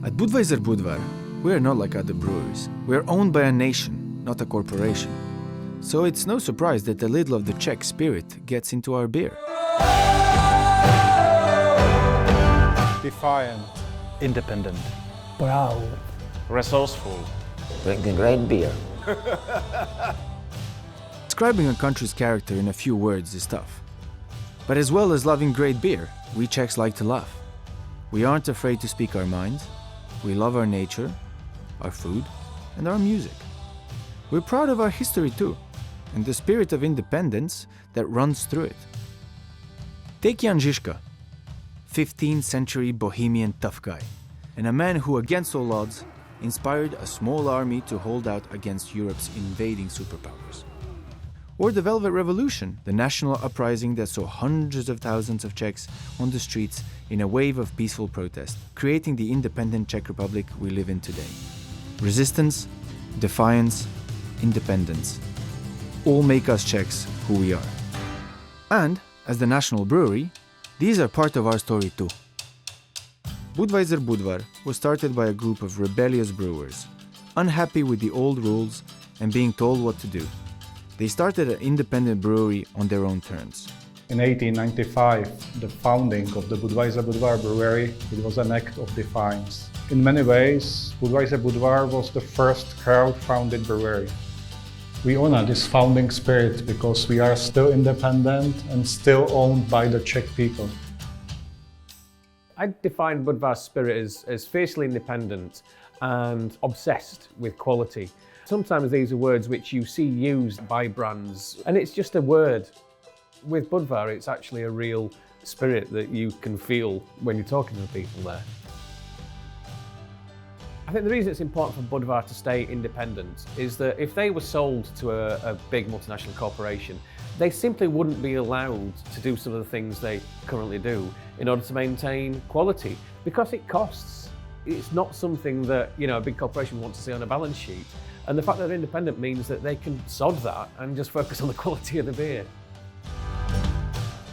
At Budweiser Budvar, we are not like other breweries. We are owned by a nation, not a corporation. So it's no surprise that a little of the Czech spirit gets into our beer. Defiant. Independent. Proud. Resourceful. Drinking great beer. Describing a country's character in a few words is tough. But as well as loving great beer, we Czechs like to laugh. We aren't afraid to speak our minds. We love our nature, our food, and our music. We're proud of our history too, and the spirit of independence that runs through it. Take Jan Žižka, 15th century Bohemian tough guy, and a man who, against all odds, inspired a small army to hold out against Europe's invading superpowers. Or the Velvet Revolution, the national uprising that saw hundreds of thousands of Czechs on the streets in a wave of peaceful protest, creating the independent Czech Republic we live in today. Resistance, defiance, independence, all make us Czechs who we are. And, as the national brewery, these are part of our story too. Budweiser Budvar was started by a group of rebellious brewers, unhappy with the old rules and being told what to do. They started an independent brewery on their own terms. In 1895, the founding of the Budweiser Budvar brewery, it was an act of defiance. In many ways, Budweiser Budvar was the first crowd-founded brewery. We honor this founding spirit because we are still independent and still owned by the Czech people. I define Budvar's spirit as fiercely independent and obsessed with quality. Sometimes these are words which you see used by brands, and it's just a word. With Budvar, it's actually a real spirit that you can feel when you're talking to the people there. I think the reason it's important for Budvar to stay independent is that if they were sold to a big multinational corporation, they simply wouldn't be allowed to do some of the things they currently do in order to maintain quality, because it costs. It's not something that, a big corporation wants to see on a balance sheet. And the fact that they're independent means that they can sod that and just focus on the quality of the beer.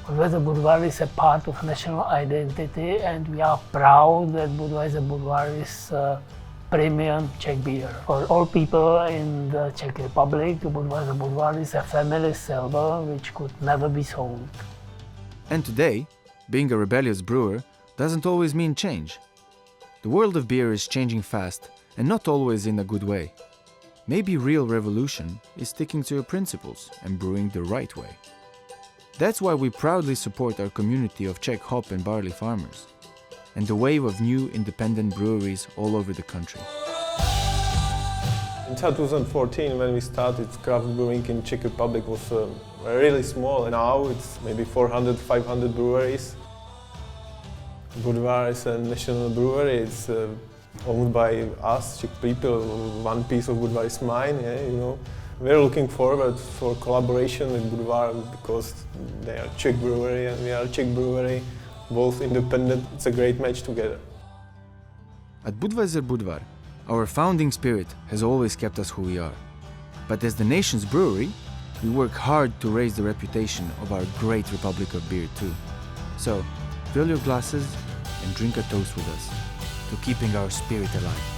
Budweiser Budvar is a part of national identity, and we are proud that Budweiser Budvar is premium Czech beer. For all people in the Czech Republic, Budweiser Budvar is a family silver which could never be sold. And today, being a rebellious brewer doesn't always mean change. The world of beer is changing fast, and not always in a good way. Maybe real revolution is sticking to your principles and brewing the right way. That's why we proudly support our community of Czech hop and barley farmers, and the wave of new independent breweries all over the country. In 2014, when we started, craft brewing in Czech Republic was really small. Now it's maybe 400, 500 breweries. Budvar is a national brewery. It's owned by us, Czech people. One piece of Budvar is mine. We're looking forward for collaboration with Budvar because they are Czech brewery and we are Czech brewery, both independent. It's a great match together. At Budweiser Budvar, our founding spirit has always kept us who we are. But as the nation's brewery, we work hard to raise the reputation of our great Republic of Beer too. So, fill your glasses and drink a toast with us to keeping our spirit alive.